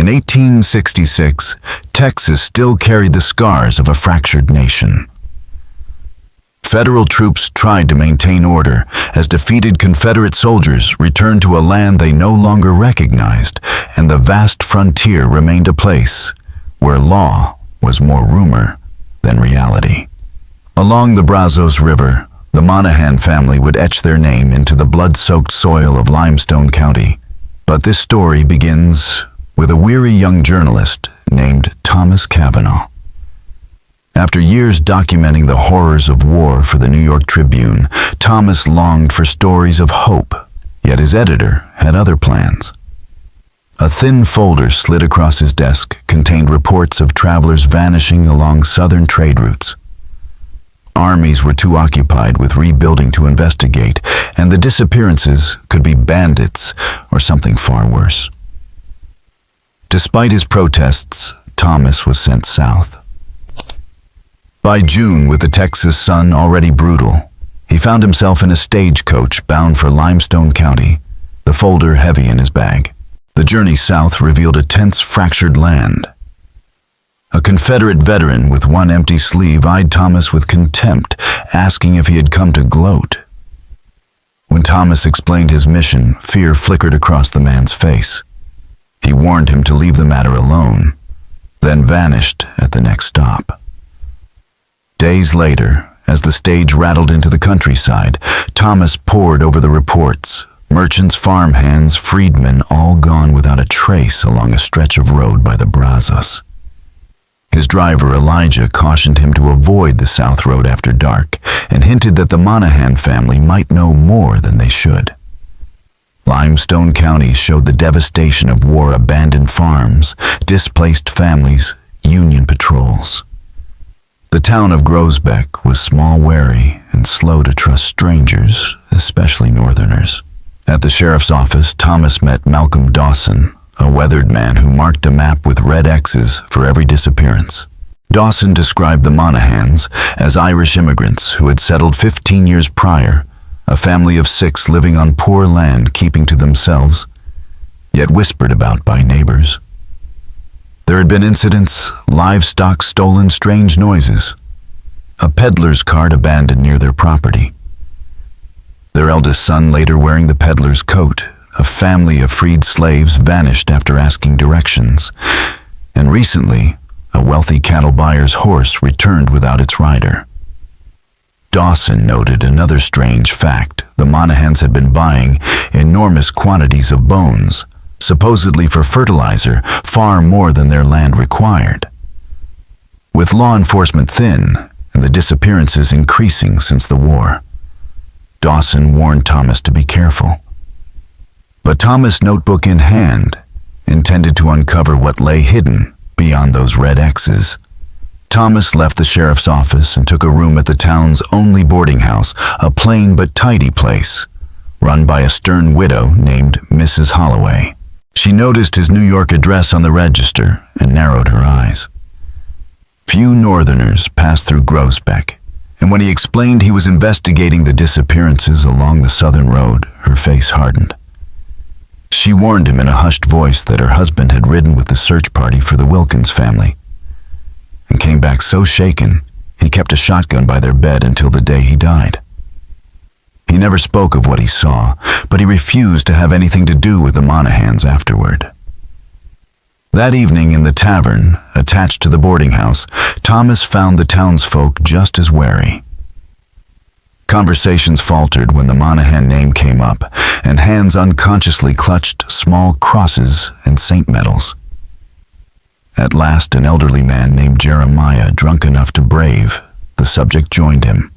In 1866, Texas still carried the scars of a fractured nation. Federal troops tried to maintain order as defeated Confederate soldiers returned to a land they no longer recognized, and the vast frontier remained a place where law was more rumor than reality. Along the Brazos River, the Monahan family would etch their name into the blood-soaked soil of Limestone County. But this story begins with a weary young journalist named Thomas Cavanaugh. After years documenting the horrors of war for the New York Tribune, Thomas longed for stories of hope, yet his editor had other plans. A thin folder slid across his desk contained reports of travelers vanishing along southern trade routes. Armies were too occupied with rebuilding to investigate, and the disappearances could be bandits or something far worse. Despite his protests, Thomas was sent south. By June, with the Texas sun already brutal, he found himself in a stagecoach bound for Limestone County, the folder heavy in his bag. The journey south revealed a tense, fractured land. A Confederate veteran with one empty sleeve eyed Thomas with contempt, asking if he had come to gloat. When Thomas explained his mission, fear flickered across the man's face. He warned him to leave the matter alone, then vanished at the next stop. Days later, as the stage rattled into the countryside, Thomas pored over the reports. Merchants, farmhands, freedmen, all gone without a trace along a stretch of road by the Brazos. His driver, Elijah, cautioned him to avoid the South Road after dark and hinted that the Monahan family might know more than they should. Limestone County showed the devastation of war, abandoned farms, displaced families, Union patrols. The town of Grosbeck was small, wary, and slow to trust strangers, especially Northerners. At the sheriff's office, Thomas met Malcolm Dawson, a weathered man who marked a map with red X's for every disappearance. Dawson described the Monahans as Irish immigrants who had settled 15 years prior, a family of 6 living on poor land keeping to themselves, yet whispered about by neighbors. There had been incidents, livestock stolen, strange noises, a peddler's cart abandoned near their property. Their eldest son later wearing the peddler's coat. A family of freed slaves vanished after asking directions. And recently, a wealthy cattle buyer's horse returned without its rider. Dawson noted another strange fact. The Monahans had been buying enormous quantities of bones, supposedly for fertilizer, far more than their land required. With law enforcement thin and the disappearances increasing since the war, Dawson warned Thomas to be careful. But Thomas, notebook in hand, intended to uncover what lay hidden beyond those red X's. Thomas left the sheriff's office and took a room at the town's only boarding house, a plain but tidy place, run by a stern widow named Mrs. Holloway. She noticed his New York address on the register and narrowed her eyes. Few Northerners passed through Grosbeck, and when he explained he was investigating the disappearances along the southern road, her face hardened. She warned him in a hushed voice that her husband had ridden with the search party for the Wilkins family, and came back so shaken he kept a shotgun by their bed until the day he died. He never spoke of what he saw, but he refused to have anything to do with the Monahans afterward. That evening in the tavern, attached to the boarding house, Thomas found the townsfolk just as wary. Conversations faltered when the Monahan name came up, and hands unconsciously clutched small crosses and saint medals. At last, an elderly man named Jeremiah, drunk enough to brave, the subject joined him.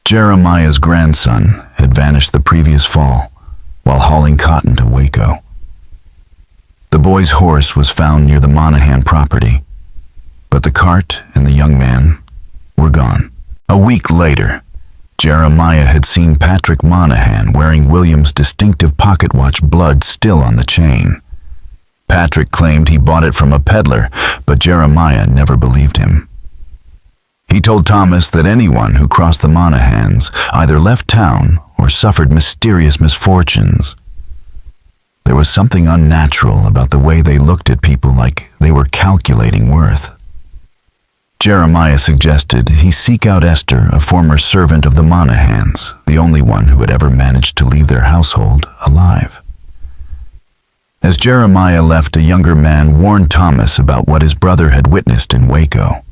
Jeremiah's grandson had vanished the previous fall while hauling cotton to Waco. The boy's horse was found near the Monahan property, but the cart and the young man were gone. A week later, Jeremiah had seen Patrick Monahan wearing William's distinctive pocket watch, blood still on the chain. Patrick claimed he bought it from a peddler, but Jeremiah never believed him. He told Thomas that anyone who crossed the Monahans either left town or suffered mysterious misfortunes. There was something unnatural about the way they looked at people, like they were calculating worth. Jeremiah suggested he seek out Esther, a former servant of the Monahans, the only one who had ever managed to leave their household alive. As Jeremiah left, a younger man warned Thomas about what his brother had witnessed in Waco.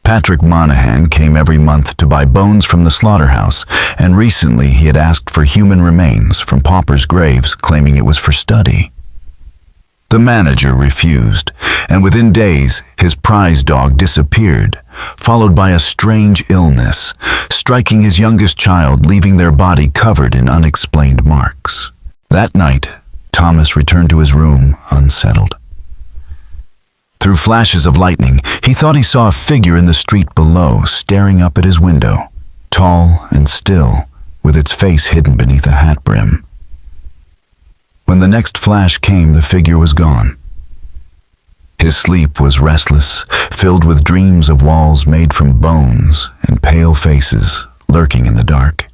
Patrick Monahan came every month to buy bones from the slaughterhouse, and recently he had asked for human remains from paupers' graves, claiming it was for study. The manager refused, and within days his prize dog disappeared, followed by a strange illness, striking his youngest child, leaving their body covered in unexplained marks. That night, Thomas returned to his room unsettled. Through flashes of lightning, he thought he saw a figure in the street below, staring up at his window, tall and still, with its face hidden beneath a hat brim. When the next flash came, the figure was gone. His sleep was restless, filled with dreams of walls made from bones and pale faces lurking in the dark.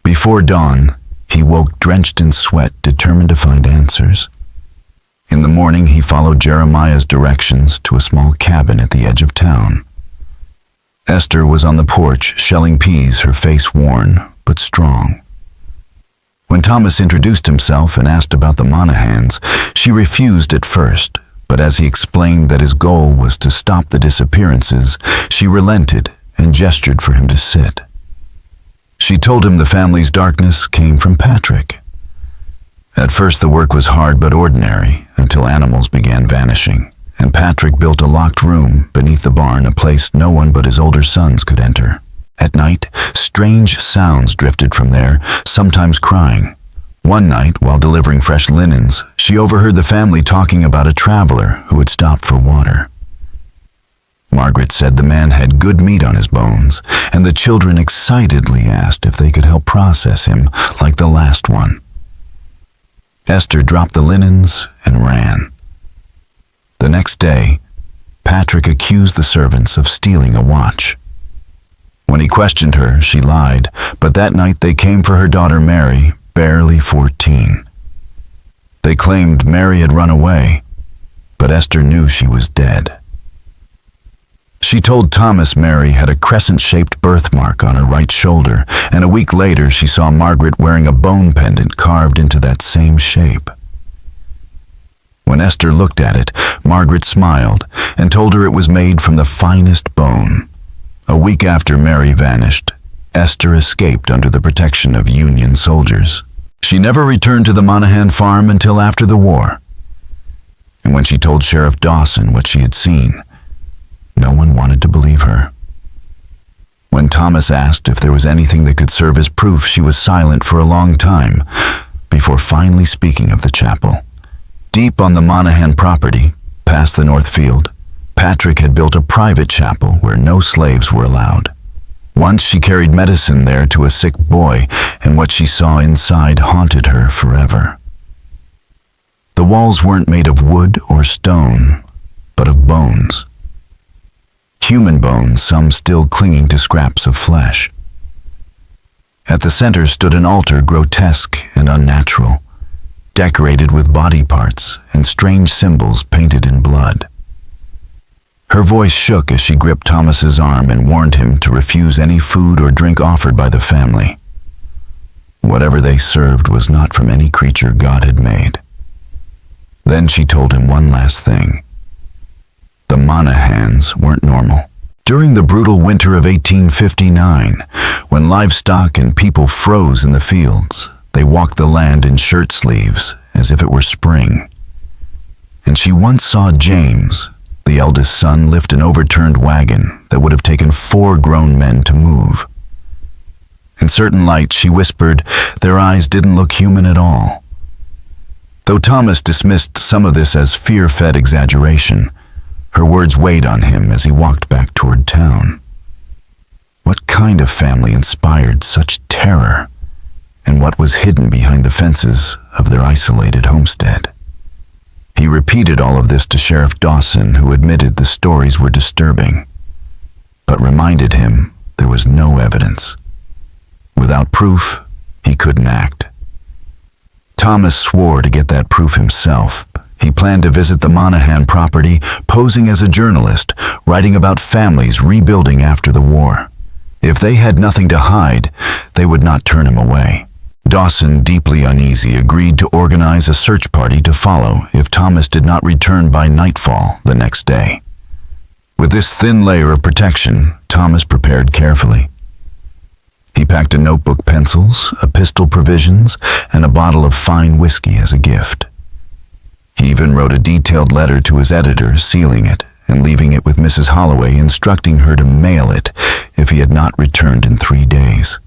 Before dawn, he woke drenched in sweat, determined to find answers. In the morning, he followed Jeremiah's directions to a small cabin at the edge of town. Esther was on the porch, shelling peas, her face worn but strong. When Thomas introduced himself and asked about the Monahans, she refused at first, but as he explained that his goal was to stop the disappearances, she relented and gestured for him to sit. She told him the family's darkness came from Patrick. At first the work was hard but ordinary, until animals began vanishing, and Patrick built a locked room beneath the barn, a place no one but his older sons could enter. At night, strange sounds drifted from there, sometimes crying. One night, while delivering fresh linens, she overheard the family talking about a traveler who had stopped for water. Margaret said the man had good meat on his bones, and the children excitedly asked if they could help process him like the last one. Esther dropped the linens and ran. The next day, Patrick accused the servants of stealing a watch. When he questioned her, she lied, but that night they came for her daughter Mary, barely 14. They claimed Mary had run away, but Esther knew she was dead. She told Thomas Mary had a crescent-shaped birthmark on her right shoulder, and a week later she saw Margaret wearing a bone pendant carved into that same shape. When Esther looked at it, Margaret smiled and told her it was made from the finest bone. A week after Mary vanished, Esther escaped under the protection of Union soldiers. She never returned to the Monahan farm until after the war. And when she told Sheriff Dawson what she had seen, no one wanted to believe her. When Thomas asked if there was anything that could serve as proof, she was silent for a long time, before finally speaking of the chapel. Deep on the Monahan property, past the North Field, Patrick had built a private chapel where no slaves were allowed. Once she carried medicine there to a sick boy, and what she saw inside haunted her forever. The walls weren't made of wood or stone, but of bones. Human bones, some still clinging to scraps of flesh. At the center stood an altar, grotesque and unnatural, decorated with body parts and strange symbols painted in blood. Her voice shook as she gripped Thomas's arm and warned him to refuse any food or drink offered by the family. Whatever they served was not from any creature God had made. Then she told him one last thing. The Monahans weren't normal. During the brutal winter of 1859, when livestock and people froze in the fields, they walked the land in shirt sleeves as if it were spring. And she once saw James, the eldest son, lift an overturned wagon that would have taken 4 grown men to move. In certain light, she whispered, their eyes didn't look human at all. Though Thomas dismissed some of this as fear-fed exaggeration, her words weighed on him as he walked back toward town. What kind of family inspired such terror, and what was hidden behind the fences of their isolated homestead? He repeated all of this to Sheriff Dawson, who admitted the stories were disturbing, but reminded him there was no evidence. Without proof, he couldn't act. Thomas swore to get that proof himself. He planned to visit the Monahan property, posing as a journalist, writing about families rebuilding after the war. If they had nothing to hide, they would not turn him away. Dawson, deeply uneasy, agreed to organize a search party to follow if Thomas did not return by nightfall the next day. With this thin layer of protection, Thomas prepared carefully. He packed a notebook, pencils, a pistol, provisions, and a bottle of fine whiskey as a gift. He even wrote a detailed letter to his editor, sealing it and leaving it with Mrs. Holloway, instructing her to mail it if he had not returned in 3 days.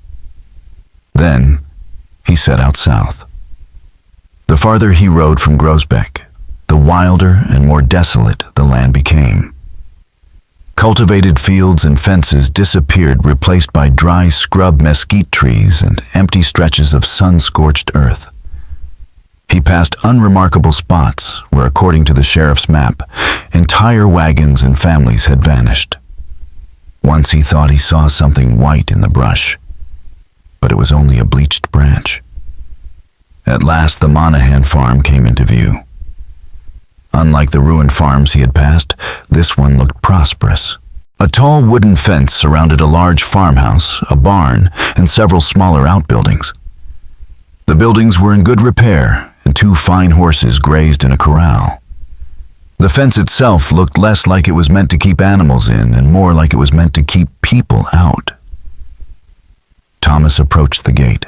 Then, he set out south. The farther he rode from Grosbeck, the wilder and more desolate the land became. Cultivated fields and fences disappeared, replaced by dry scrub mesquite trees and empty stretches of sun-scorched earth. He passed unremarkable spots where, according to the sheriff's map, entire wagons and families had vanished. Once he thought he saw something white in the brush, but it was only a bleached branch. At last, the Monahan farm came into view. Unlike the ruined farms he had passed, this one looked prosperous. A tall wooden fence surrounded a large farmhouse, a barn, and several smaller outbuildings. The buildings were in good repair, and 2 fine horses grazed in a corral. The fence itself looked less like it was meant to keep animals in and more like it was meant to keep people out. Thomas approached the gate.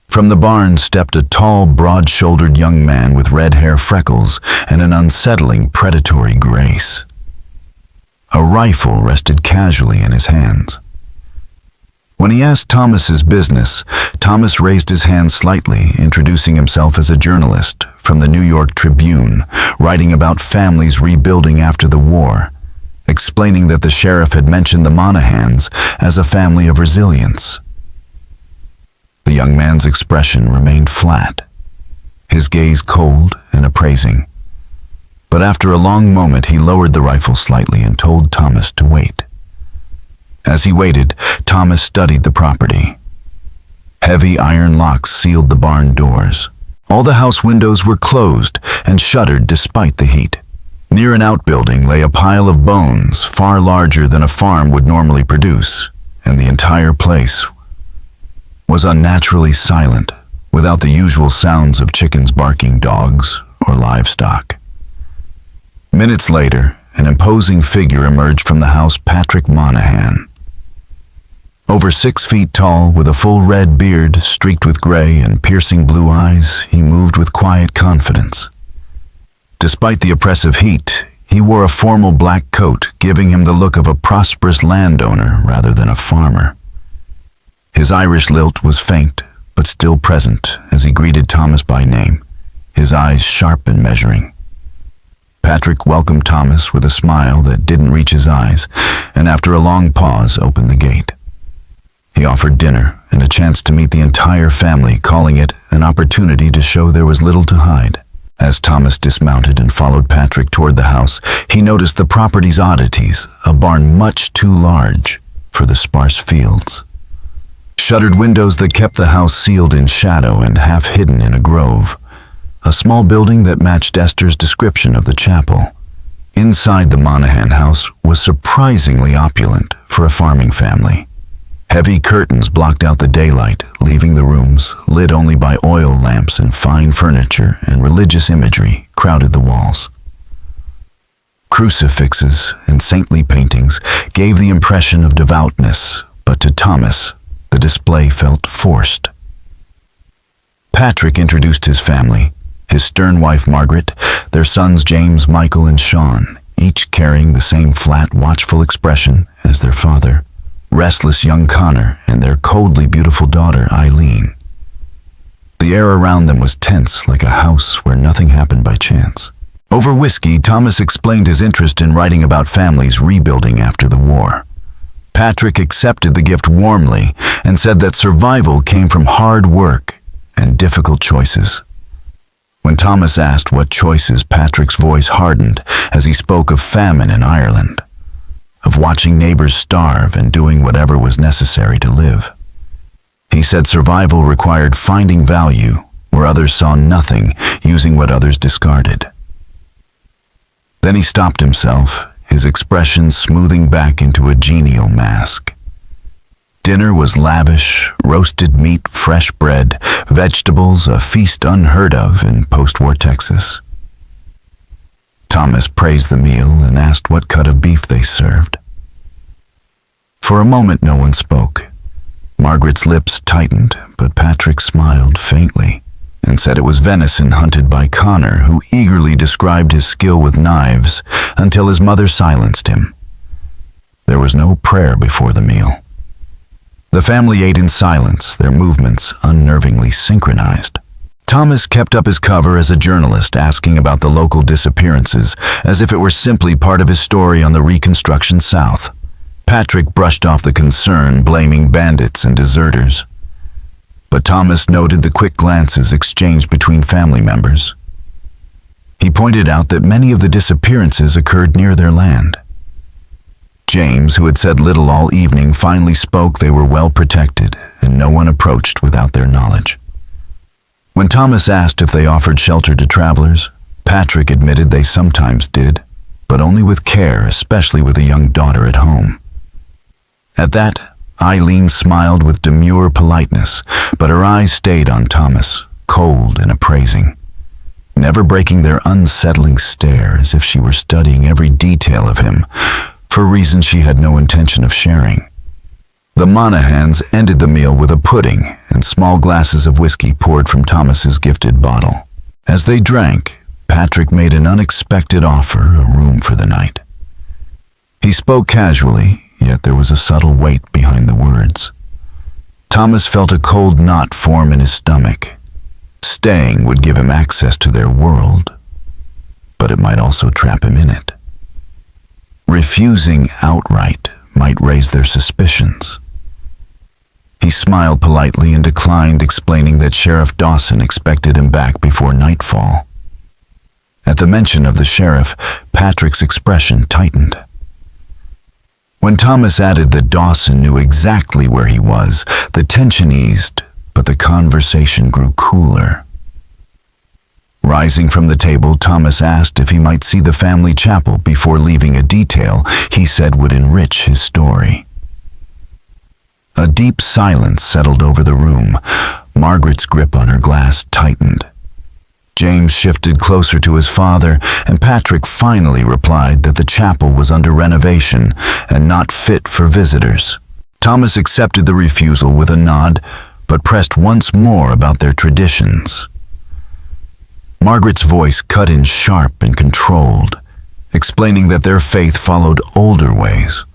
From the barn stepped a tall, broad-shouldered young man with red hair, freckles, and an unsettling, predatory grace. A rifle rested casually in his hands. When he asked Thomas's business, Thomas raised his hand slightly, introducing himself as a journalist from the New York Tribune, writing about families rebuilding after the war, explaining that the sheriff had mentioned the Monahans as a family of resilience. The young man's expression remained flat, his gaze cold and appraising. But after a long moment, he lowered the rifle slightly and told Thomas to wait. As he waited, Thomas studied the property. Heavy iron locks sealed the barn doors. All the house windows were closed and shuttered despite the heat. Near an outbuilding lay a pile of bones far larger than a farm would normally produce, and the entire place was unnaturally silent, without the usual sounds of chickens barking, dogs, or livestock. Minutes later, an imposing figure emerged from the house, Patrick Monahan. Over 6 feet tall, with a full red beard streaked with gray and piercing blue eyes, he moved with quiet confidence. Despite the oppressive heat, he wore a formal black coat, giving him the look of a prosperous landowner rather than a farmer. His Irish lilt was faint, but still present as he greeted Thomas by name, his eyes sharp and measuring. Patrick welcomed Thomas with a smile that didn't reach his eyes, and after a long pause, opened the gate. He offered dinner and a chance to meet the entire family, calling it an opportunity to show there was little to hide. As Thomas dismounted and followed Patrick toward the house, he noticed the property's oddities, a barn much too large for the sparse fields. Shuttered windows that kept the house sealed in shadow and half hidden in a grove. A small building that matched Esther's description of the chapel. Inside the Monahan house was surprisingly opulent for a farming family. Heavy curtains blocked out the daylight, leaving the rooms lit only by oil lamps, and fine furniture and religious imagery crowded the walls. Crucifixes and saintly paintings gave the impression of devoutness, but to Thomas, the display felt forced. Patrick introduced his family, his stern wife Margaret, their sons James, Michael, and Sean, each carrying the same flat, watchful expression as their father, restless young Connor, and their coldly beautiful daughter Eileen. The air around them was tense, like a house where nothing happened by chance. Over whiskey, Thomas explained his interest in writing about families rebuilding after the war. Patrick accepted the gift warmly and said that survival came from hard work and difficult choices. When Thomas asked what choices, Patrick's voice hardened as he spoke of famine in Ireland, of watching neighbors starve and doing whatever was necessary to live. He said survival required finding value where others saw nothing, using what others discarded. Then he stopped himself, his expression smoothing back into a genial mask. Dinner was lavish, roasted meat, fresh bread, vegetables, a feast unheard of in post-war Texas. Thomas praised the meal and asked what cut of beef they served. For a moment no one spoke. Margaret's lips tightened, but Patrick smiled faintly and said it was venison hunted by Connor, who eagerly described his skill with knives until his mother silenced him. There was no prayer before the meal. The family ate in silence, their movements unnervingly synchronized. Thomas kept up his cover as a journalist, asking about the local disappearances, as if it were simply part of his story on the Reconstruction South. Patrick brushed off the concern, blaming bandits and deserters. But Thomas noted the quick glances exchanged between family members. He pointed out that many of the disappearances occurred near their land. James, who had said little all evening, finally spoke. They were well protected, and no one approached without their knowledge. When Thomas asked if they offered shelter to travelers, Patrick admitted they sometimes did, but only with care, especially with a young daughter at home. At that, Eileen smiled with demure politeness, but her eyes stayed on Thomas, cold and appraising, never breaking their unsettling stare, as if she were studying every detail of him, for reasons she had no intention of sharing. The Monahans ended the meal with a pudding and small glasses of whiskey poured from Thomas's gifted bottle. As they drank, Patrick made an unexpected offer, a room for the night. He spoke casually, yet there was a subtle weight behind the words. Thomas felt a cold knot form in his stomach. Staying would give him access to their world, but it might also trap him in it. Refusing outright might raise their suspicions. He smiled politely and declined, explaining that Sheriff Dawson expected him back before nightfall. At the mention of the sheriff, Patrick's expression tightened. When Thomas added that Dawson knew exactly where he was, the tension eased, but the conversation grew cooler. Rising from the table, Thomas asked if he might see the family chapel before leaving a detail he said would enrich his story. A deep silence settled over the room. Margaret's grip on her glass tightened. James shifted closer to his father, and Patrick finally replied that the chapel was under renovation and not fit for visitors. Thomas accepted the refusal with a nod, but pressed once more about their traditions. Margaret's voice cut in sharp and controlled, explaining that their faith followed older ways,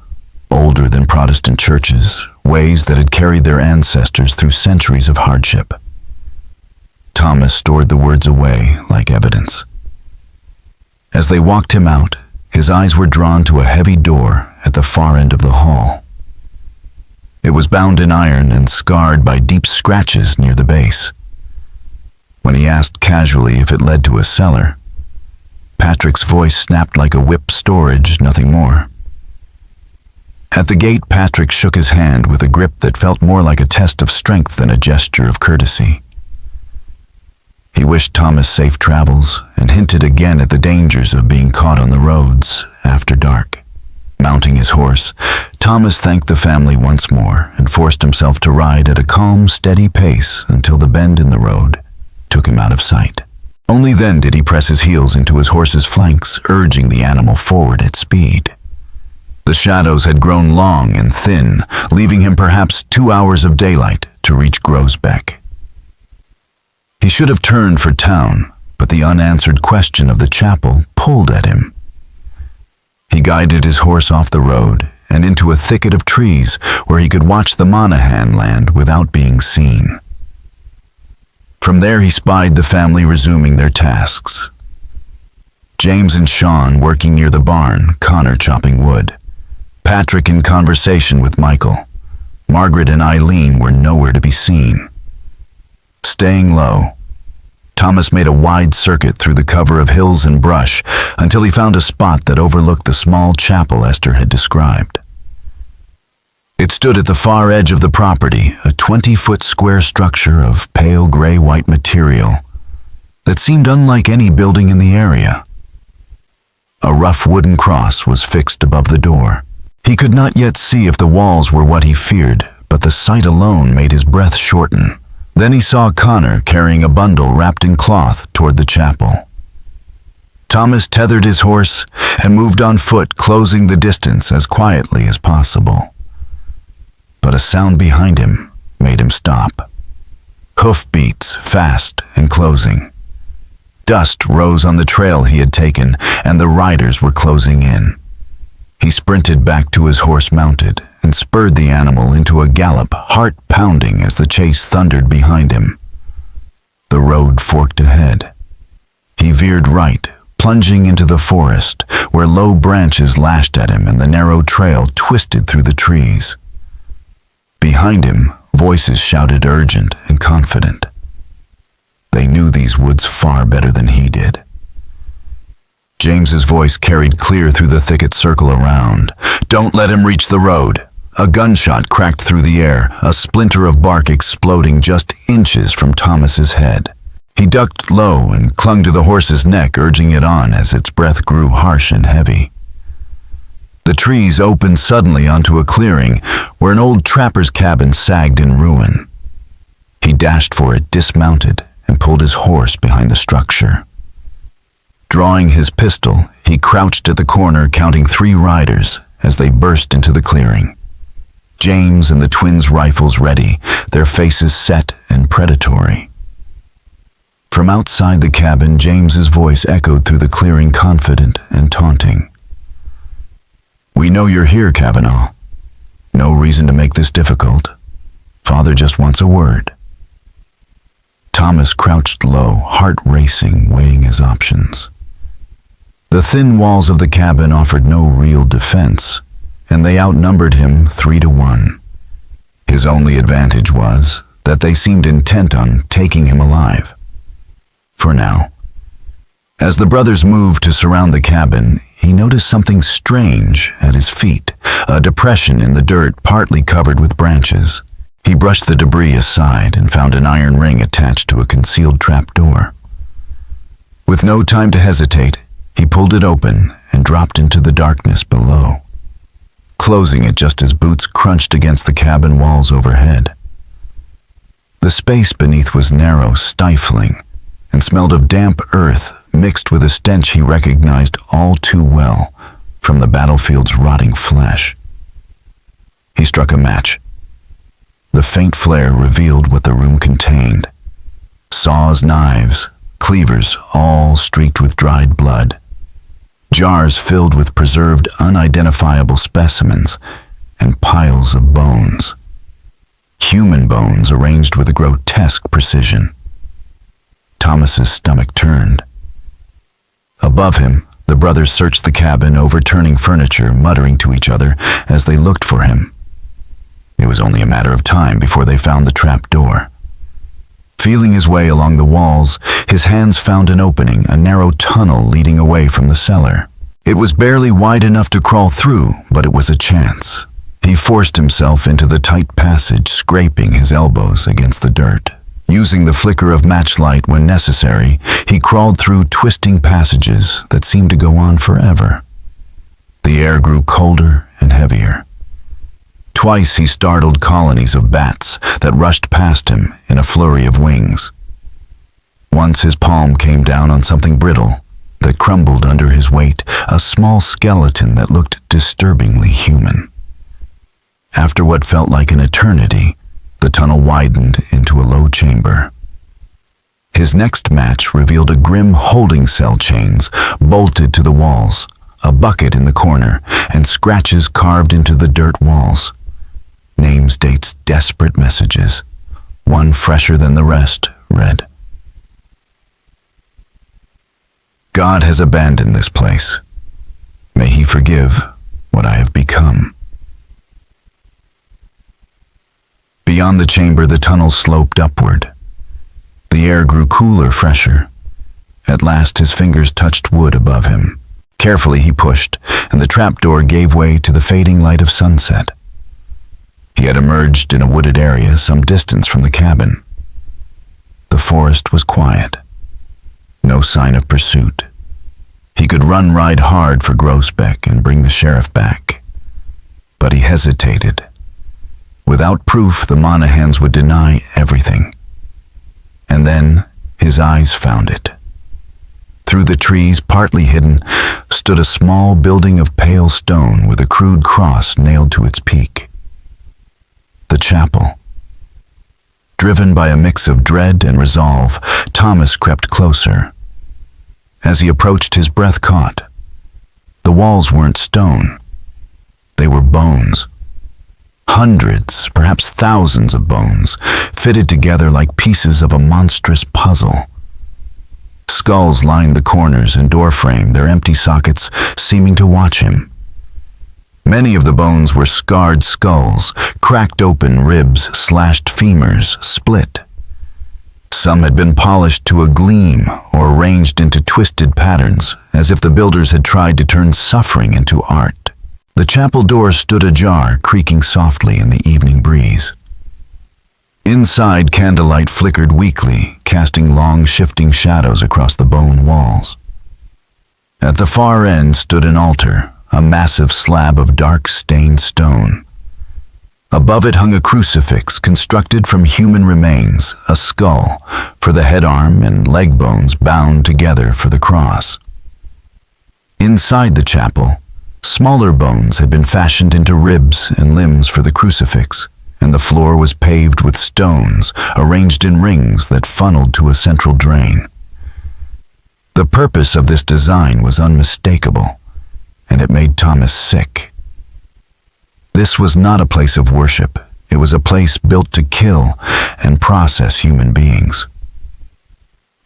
older than Protestant churches, ways that had carried their ancestors through centuries of hardship. Thomas stored the words away like evidence. As they walked him out, his eyes were drawn to a heavy door at the far end of the hall. It was bound in iron and scarred by deep scratches near the base. When he asked casually if it led to a cellar, Patrick's voice snapped like a whip. Storage, nothing more. At the gate, Patrick shook his hand with a grip that felt more like a test of strength than a gesture of courtesy. He wished Thomas safe travels and hinted again at the dangers of being caught on the roads after dark. Mounting his horse, Thomas thanked the family once more and forced himself to ride at a calm, steady pace until the bend in the road took him out of sight. Only then did he press his heels into his horse's flanks, urging the animal forward at speed. The shadows had grown long and thin, leaving him perhaps 2 hours of daylight to reach Grosbeck. He should have turned for town, but the unanswered question of the chapel pulled at him. He guided his horse off the road and into a thicket of trees where he could watch the Monahan land without being seen. From there he spied the family resuming their tasks. James and Sean working near the barn, Connor chopping wood. Patrick in conversation with Michael. Margaret and Eileen were nowhere to be seen. Staying low, Thomas made a wide circuit through the cover of hills and brush until he found a spot that overlooked the small chapel Esther had described. It stood at the far edge of the property, a 20-foot square structure of pale gray-white material that seemed unlike any building in the area. A rough wooden cross was fixed above the door. He could not yet see if the walls were what he feared, but the sight alone made his breath shorten. Then he saw Connor carrying a bundle wrapped in cloth toward the chapel. Thomas tethered his horse and moved on foot, closing the distance as quietly as possible. But a sound behind him made him stop. Hoofbeats, fast and closing. Dust rose on the trail he had taken, and the riders were closing in. He sprinted back to his horse mounted and spurred the animal into a gallop, heart pounding as the chase thundered behind him. The road forked ahead. He veered right, plunging into the forest, where low branches lashed at him and the narrow trail twisted through the trees. Behind him, voices shouted urgent and confident. They knew these woods far better than he did. James's voice carried clear through the thicket circle around. "Don't let him reach the road." A gunshot cracked through the air, a splinter of bark exploding just inches from Thomas's head. He ducked low and clung to the horse's neck, urging it on as its breath grew harsh and heavy. The trees opened suddenly onto a clearing where an old trapper's cabin sagged in ruin. He dashed for it, dismounted, and pulled his horse behind the structure. Drawing his pistol, he crouched at the corner, counting 3 riders as they burst into the clearing. James and the twins' rifles ready, their faces set and predatory. From outside the cabin, James's voice echoed through the clearing, confident and taunting. "We know you're here, Kavanaugh. No reason to make this difficult. Father just wants a word." Thomas crouched low, heart racing, weighing his options. The thin walls of the cabin offered no real defense, and they outnumbered him 3-1. His only advantage was that they seemed intent on taking him alive. For now. As the brothers moved to surround the cabin, he noticed something strange at his feet, a depression in the dirt partly covered with branches. He brushed the debris aside and found an iron ring attached to a concealed trapdoor. With no time to hesitate, he pulled it open and dropped into the darkness below, closing it just as boots crunched against the cabin walls overhead. The space beneath was narrow, stifling, and smelled of damp earth mixed with a stench he recognized all too well from the battlefield's rotting flesh. He struck a match. The faint flare revealed what the room contained. Saws, knives, cleavers, all streaked with dried blood. Jars filled with preserved, unidentifiable specimens, and piles of bones. Human bones arranged with a grotesque precision. Thomas's stomach turned. Above him, the brothers searched the cabin, overturning furniture, muttering to each other as they looked for him. It was only a matter of time before they found the trap door. Feeling his way along the walls, his hands found an opening, a narrow tunnel leading away from the cellar. It was barely wide enough to crawl through, but it was a chance. He forced himself into the tight passage, scraping his elbows against the dirt. Using the flicker of matchlight when necessary, he crawled through twisting passages that seemed to go on forever. The air grew colder and heavier. Twice he startled colonies of bats that rushed past him in a flurry of wings. Once his palm came down on something brittle that crumbled under his weight, a small skeleton that looked disturbingly human. After what felt like an eternity, the tunnel widened into a low chamber. His next match revealed a grim holding cell chains bolted to the walls, a bucket in the corner, and scratches carved into the dirt walls. Names, dates, desperate messages. One fresher than the rest read, "God has abandoned this place. May he forgive what I have become." Beyond the chamber, the tunnel sloped upward. The air grew cooler, fresher. At last, his fingers touched wood above him. Carefully, he pushed, and the trapdoor gave way to the fading light of sunset. He had emerged in a wooded area some distance from the cabin. The forest was quiet. No sign of pursuit. He could ride hard for Groesbeck and bring the sheriff back. But he hesitated. Without proof, the Monahans would deny everything. And then his eyes found it. Through the trees, partly hidden, stood a small building of pale stone with a crude cross nailed to its peak. The chapel. Driven by a mix of dread and resolve, Thomas crept closer. As he approached, his breath caught. The walls weren't stone. They were bones. Hundreds, perhaps thousands of bones, fitted together like pieces of a monstrous puzzle. Skulls lined the corners and doorframe, their empty sockets seeming to watch him. Many of the bones were scarred skulls, cracked open ribs, slashed femurs, split. Some had been polished to a gleam or arranged into twisted patterns, as if the builders had tried to turn suffering into art. The chapel door stood ajar, creaking softly in the evening breeze. Inside, candlelight flickered weakly, casting long, shifting shadows across the bone walls. At the far end stood an altar, a massive slab of dark, stained stone. Above it hung a crucifix constructed from human remains, a skull for the head, arm, and leg bones bound together for the cross. Inside the chapel, smaller bones had been fashioned into ribs and limbs for the crucifix, and the floor was paved with stones arranged in rings that funneled to a central drain. The purpose of this design was unmistakable, and it made Thomas sick. This was not a place of worship. It was a place built to kill and process human beings.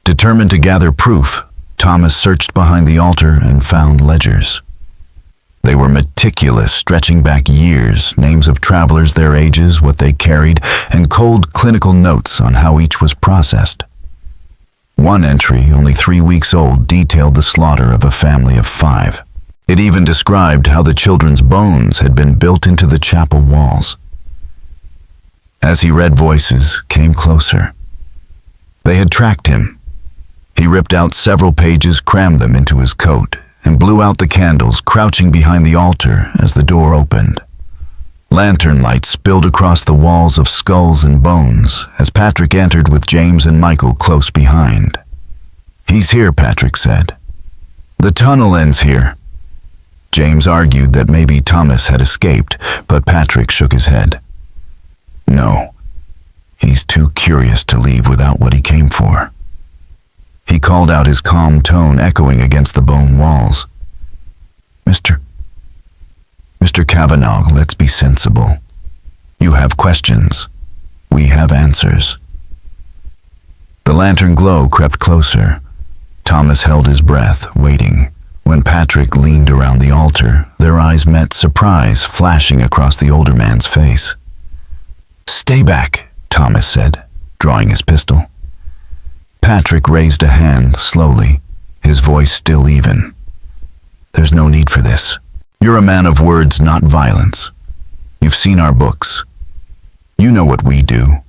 Determined to gather proof, Thomas searched behind the altar and found ledgers. They were meticulous, stretching back years, names of travelers, their ages, what they carried, and cold clinical notes on how each was processed. One entry, only 3 weeks old, detailed the slaughter of a family of 5. It even described how the children's bones had been built into the chapel walls. As he read, voices came closer. They had tracked him. He ripped out several pages, crammed them into his coat, and blew out the candles, crouching behind the altar as the door opened. Lantern light spilled across the walls of skulls and bones as Patrick entered with James and Michael close behind. "He's here," Patrick said. "The tunnel ends here." James argued that maybe Thomas had escaped, but Patrick shook his head. "No, he's too curious to leave without what he came for." He called out, his calm tone echoing against the bone walls. Mr. Kavanaugh, let's be sensible. You have questions. We have answers." The lantern glow crept closer. Thomas held his breath, waiting. When Patrick leaned around the altar, their eyes met, surprise flashing across the older man's face. "Stay back," Thomas said, drawing his pistol. Patrick raised a hand slowly, his voice still even. "There's no need for this. You're a man of words, not violence. You've seen our books. You know what we do.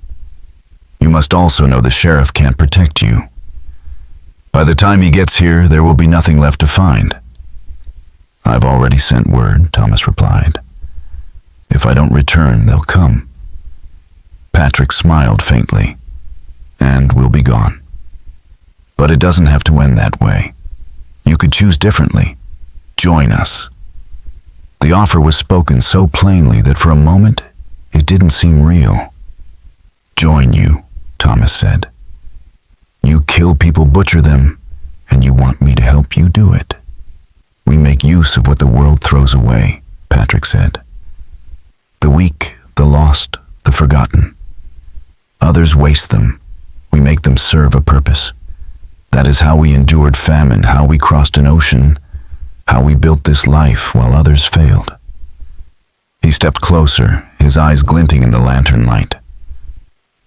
You must also know the sheriff can't protect you. By the time he gets here, there will be nothing left to find." "I've already sent word," Thomas replied. "If I don't return, they'll come." Patrick smiled faintly. "And we'll be gone. But it doesn't have to end that way. You could choose differently. Join us." The offer was spoken so plainly that for a moment it didn't seem real. "Join you," Thomas said. "You kill people, butcher them, and you want me to help you do it." "We make use of what the world throws away," Patrick said. "The weak, the lost, the forgotten. Others waste them. We make them serve a purpose. That is how we endured famine, how we crossed an ocean, how we built this life while others failed." He stepped closer, his eyes glinting in the lantern light.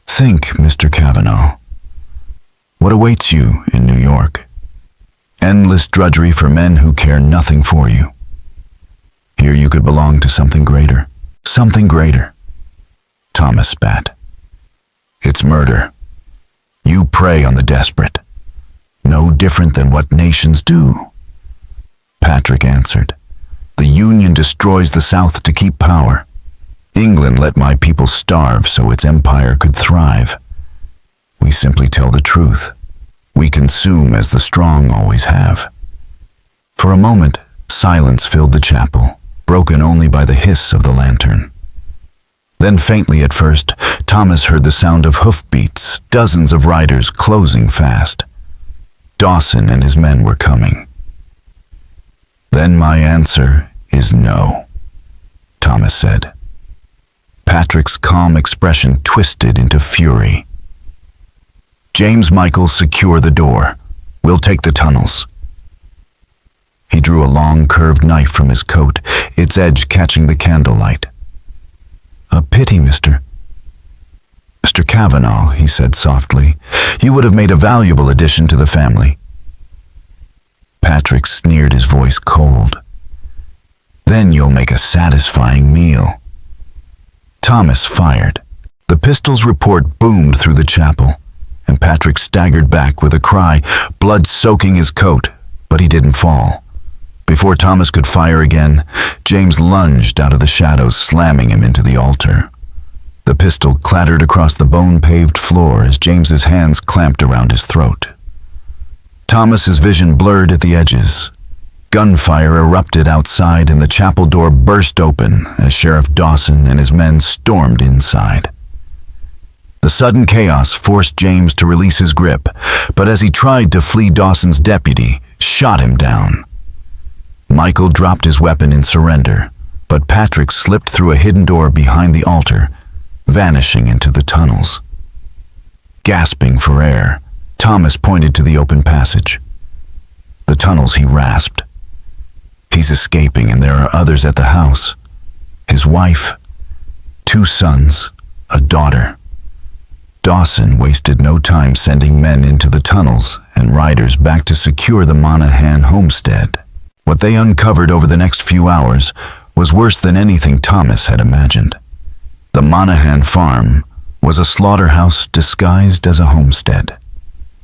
"Think, Mr. Kavanaugh. What awaits you in New York? Endless drudgery for men who care nothing for you. Here you could belong to something greater. Something greater. Thomas spat. It's murder. You prey on the desperate. No different than what nations do. Patrick answered. The Union destroys the South to keep power. England let my people starve so its empire could thrive. We simply tell the truth. We consume as the strong always have. For a moment, silence filled the chapel, broken only by the hiss of the lantern. Then faintly at first, Thomas heard the sound of hoofbeats, dozens of riders closing fast. Dawson and his men were coming. Then my answer is no, Thomas said. Patrick's calm expression twisted into fury. James Michael, secure the door. We'll take the tunnels. He drew a long curved knife from his coat, its edge catching the candlelight. A pity, Mr. Kavanaugh, he said softly. You would have made a valuable addition to the family. Patrick sneered, his voice cold. Then you'll make a satisfying meal. Thomas fired. The pistol's report boomed through the chapel, and Patrick staggered back with a cry, blood soaking his coat, but he didn't fall. Before Thomas could fire again, James lunged out of the shadows, slamming him into the altar. The pistol clattered across the bone-paved floor as James's hands clamped around his throat. Thomas's vision blurred at the edges. Gunfire erupted outside and the chapel door burst open as Sheriff Dawson and his men stormed inside. The sudden chaos forced James to release his grip, but as he tried to flee, Dawson's deputy shot him down. Michael dropped his weapon in surrender, but Patrick slipped through a hidden door behind the altar, vanishing into the tunnels. Gasping for air, Thomas pointed to the open passage. The tunnels, he rasped. He's escaping, and there are others at the house. His wife, 2 sons, a daughter. Dawson wasted no time sending men into the tunnels and riders back to secure the Monahan homestead. What they uncovered over the next few hours was worse than anything Thomas had imagined. The Monahan farm was a slaughterhouse disguised as a homestead.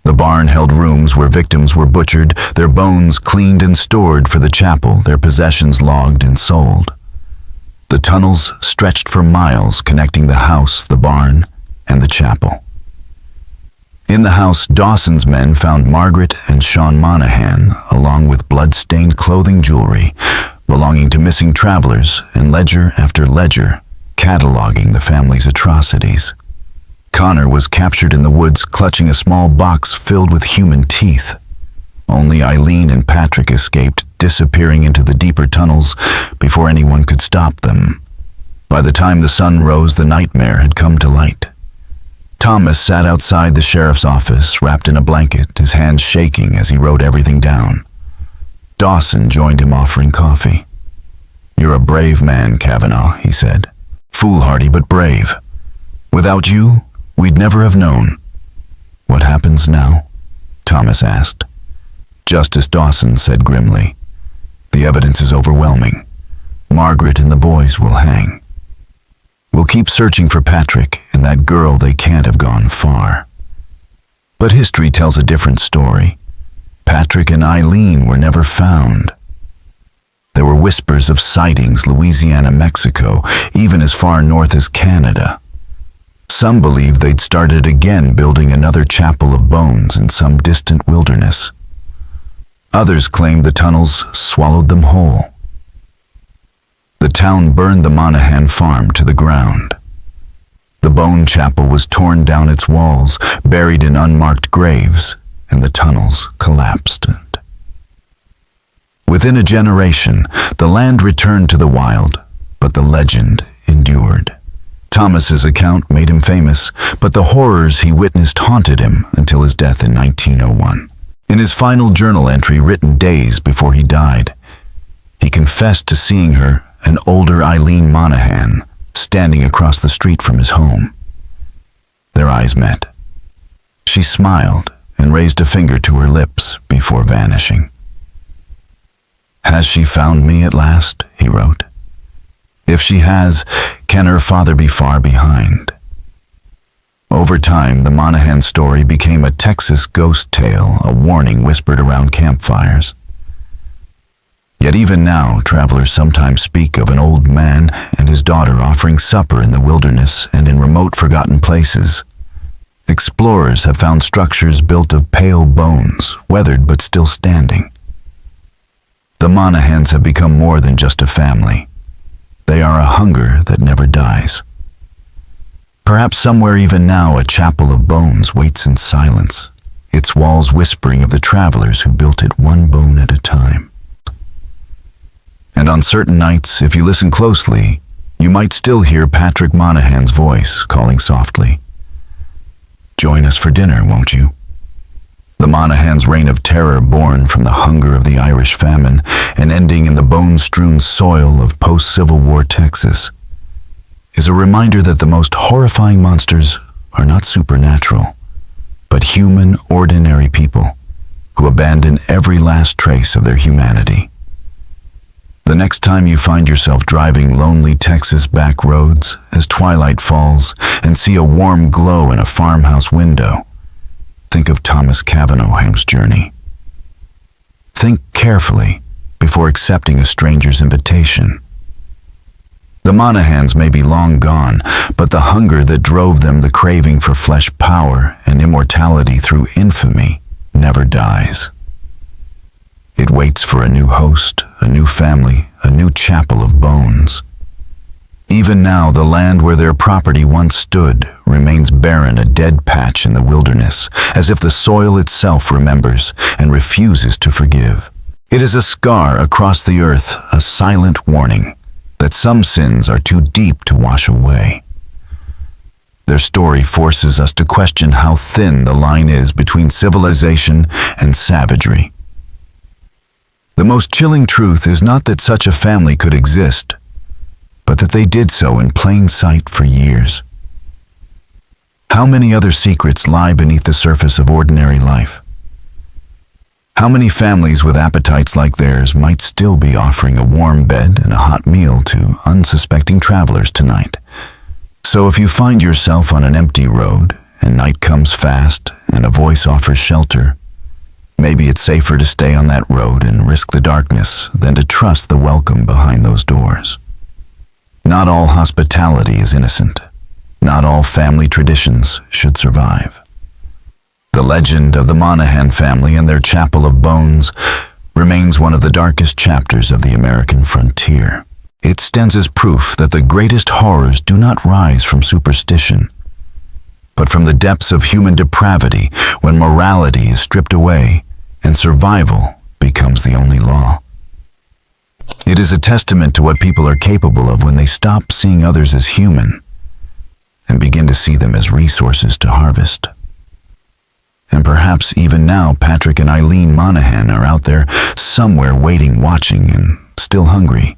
The barn held rooms where victims were butchered, their bones cleaned and stored for the chapel, their possessions logged and sold. The tunnels stretched for miles, connecting the house, the barn, and the chapel. In the house, Dawson's men found Margaret and Sean Monahan, along with blood-stained clothing, jewelry belonging to missing travelers, and ledger after ledger cataloging the family's atrocities. Connor was captured in the woods clutching a small box filled with human teeth. Only Eileen and Patrick escaped, disappearing into the deeper tunnels before anyone could stop them. By the time the sun rose, the nightmare had come to light. Thomas sat outside the sheriff's office, wrapped in a blanket, his hands shaking as he wrote everything down. Dawson joined him, offering coffee. You're a brave man, Kavanaugh, he said. Foolhardy, but brave. Without you, we'd never have known. What happens now? Thomas asked. Justice Dawson said grimly. The evidence is overwhelming. Margaret and the boys will hang. We'll keep searching for Patrick and that girl. They can't have gone far. But history tells a different story. Patrick and Eileen were never found. There were whispers of sightings, Louisiana, Mexico, even as far north as Canada. Some believed they'd started again, building another chapel of bones in some distant wilderness. Others claimed the tunnels swallowed them whole. The town burned the Monahan farm to the ground. The bone chapel was torn down its walls, buried in unmarked graves, and the tunnels collapsed. Within a generation, the land returned to the wild, but the legend endured. Thomas's account made him famous, but the horrors he witnessed haunted him until his death in 1901. In his final journal entry written days before he died, he confessed to seeing her, an older Eileen Monahan, standing across the street from his home. Their eyes met. She smiled and raised a finger to her lips before vanishing. Has she found me at last? He wrote. If she has, can her father be far behind? Over time, the Monahan story became a Texas ghost tale, a warning whispered around campfires. Yet even now, travelers sometimes speak of an old man and his daughter offering supper in the wilderness and in remote, forgotten places. Explorers have found structures built of pale bones, weathered but still standing. The Monahans have become more than just a family. They are a hunger that never dies. Perhaps somewhere even now a chapel of bones waits in silence, its walls whispering of the travelers who built it one bone at a time. And on certain nights, if you listen closely, you might still hear Patrick Monahan's voice calling softly, "Join us for dinner, won't you?" The Monahans' reign of terror, born from the hunger of the Irish famine and ending in the bone-strewn soil of post-Civil War Texas, is a reminder that the most horrifying monsters are not supernatural, but human, ordinary people who abandon every last trace of their humanity. The next time you find yourself driving lonely Texas back roads as twilight falls and see a warm glow in a farmhouse window, think of Thomas Cavanaugham's journey. Think carefully before accepting a stranger's invitation. The Monahans may be long gone, but the hunger that drove them, the craving for flesh power and immortality through infamy, never dies. It waits for a new host, a new family, a new chapel of bones. Even now, the land where their property once stood remains barren, a dead patch in the wilderness, as if the soil itself remembers and refuses to forgive. It is a scar across the earth, a silent warning that some sins are too deep to wash away. Their story forces us to question how thin the line is between civilization and savagery. The most chilling truth is not that such a family could exist, but that they did so in plain sight for years. How many other secrets lie beneath the surface of ordinary life? How many families with appetites like theirs might still be offering a warm bed and a hot meal to unsuspecting travelers tonight? So if you find yourself on an empty road and night comes fast and a voice offers shelter, maybe it's safer to stay on that road and risk the darkness than to trust the welcome behind those doors. Not all hospitality is innocent. Not all family traditions should survive. The legend of the Monahan family and their chapel of bones remains one of the darkest chapters of the American frontier. It stands as proof that the greatest horrors do not rise from superstition, but from the depths of human depravity when morality is stripped away and survival becomes the only law. It is a testament to what people are capable of when they stop seeing others as human and begin to see them as resources to harvest. And perhaps even now, Patrick and Eileen Monahan are out there somewhere waiting, watching, and still hungry.